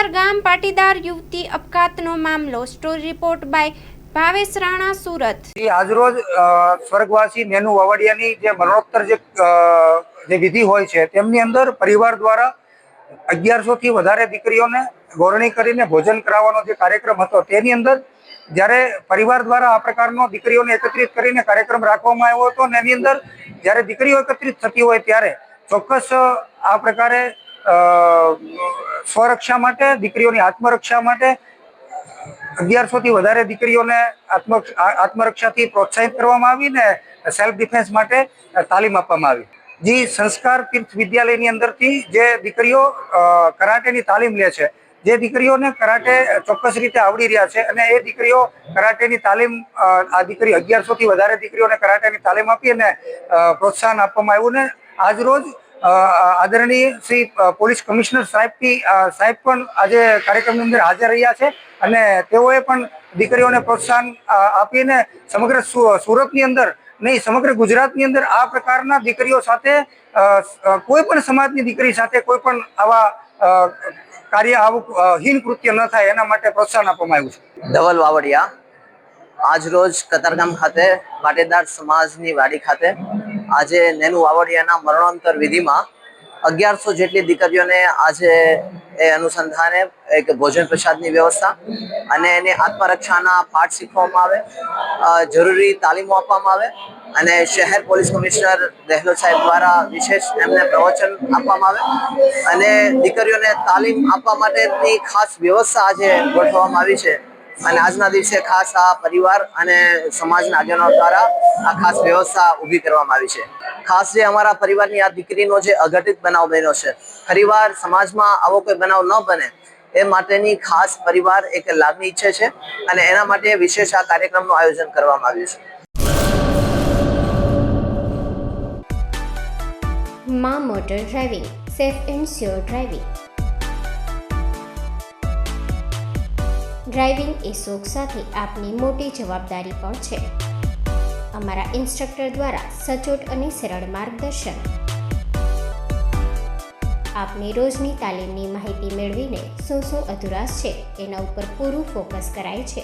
કતારગામ પાટીદાર યુવતી અપઘાતનો મામલો. Story report by Bhavesh Rana, Surat. આજરોજ સ્વર્ગવાસી નેનુ વાવડિયાની જે મરણોત્તર જે વિધિ હોય છે તેમની અંદર પરિવાર દ્વારા 1100 થી વધારે દીકરીઓને ગોરણી કરીને ભોજન કરાવવાનો જે કાર્યક્રમ હતો તેની અંદર જ્યારે પરિવાર દ્વારા આ પ્રકારનો દીકરીઓને એકત્રિત કરીને કાર્યક્રમ રાખવામાં આવ્યો હતો અને એની અંદર જ્યારે દીકરીઓ એકત્રિત થતી હોય ત્યારે ચોક્કસ આ પ્રકારે સ્વરક્ષા માટે, દીકરીઓની આત્મરક્ષા માટે 1100 થી વધારે દીકરીઓને આત્મરક્ષાથી પ્રોત્સાહિત કરવામાં આવી ને સેલ્ફ ડિફેન્સ માટે તાલીમ આપવામાં આવી. જે સંસ્કાર તીર્થ વિદ્યાલયની અંદરથી જે દીકરીઓ કરાટેની તાલીમ લે છે, જે દીકરીઓને કરાટે ચોક્કસ રીતે આવડી રહ્યા છે અને એ દીકરીઓ કરાટેની તાલીમ, આ દીકરી 1100 થી વધારે દીકરીઓને કરાટેની તાલીમ આપી અને પ્રોત્સાહન આપવામાં આવ્યું ને આજરોજ આદરણીય શ્રી પોલીસ કમિશનર સાહેબ પણ આજે કાર્યક્રમની અંદર હાજર રહ્યા છે અને તેઓએ પણ દીકરીઓને પ્રોત્સાહન આપીને સમગ્ર સુરતની અંદર નહીં, સમગ્ર ગુજરાતની અંદર આ પ્રકારના દીકરીઓ સાથે કોઈ પણ સમાજની દીકરી સાથે કોઈ પણ આવા કાર્ય, આવું હીન કૃત્ય ન થાય એના માટે પ્રોત્સાહન આપવામાં આવ્યું છે. ધવલ વાવડિયા આજ રોજ કતારગામ ખાતે પાટીદાર સમાજની વાડી ખાતે આજે નેનુ વાવડિયાના મરણોત્તર વિધિમાં 1100 જેટલી દીકરીઓને આજે એ અનુસંધાને એક ભોજન પ્રસાદની વ્યવસ્થા અને એને આત્મરક્ષાના પાઠ શીખવવામાં આવે, જરૂરી તાલીમો આપવામાં આવે અને શહેર પોલીસ કમિશનર દેહલોત સાહેબ દ્વારા વિશેષ એમને પ્રવચન આપવામાં આવે અને દીકરીઓને તાલીમ આપવા માટેની ખાસ વ્યવસ્થા આજે ગોઠવવામાં આવી છે. અને આજના દિવસે ખાસ આ પરિવાર અને સમાજના આગેવાનો દ્વારા આ ખાસ વ્યવસ્થા ઊભી કરવામાં આવી છે. ખાસ જે અમારા પરિવારની આ દીકરીનો જે અઘટિત બનાવ બન્યો છે, ફરીવાર સમાજમાં આવો કોઈ બનાવ ન બને એ માટેની ખાસ પરિવાર એક લાગણી ઈચ્છે છે અને એના માટે વિશેષ આ કાર્યક્રમનું આયોજન કરવામાં આવ્યું છે. માં motor driving, safe and sure driving. Driving એ શોખ સાથે આપની મોટી જવાબદારી પણ છે. અમારા ઇન્સ્ટ્રક્ટર દ્વારા સચોટ અને સરળ માર્ગદર્શન. આપની રોજની તાલીમની માહિતી મેળવીને શું અધુરાશ છે એના ઉપર પૂરું ફોકસ કરાય છે.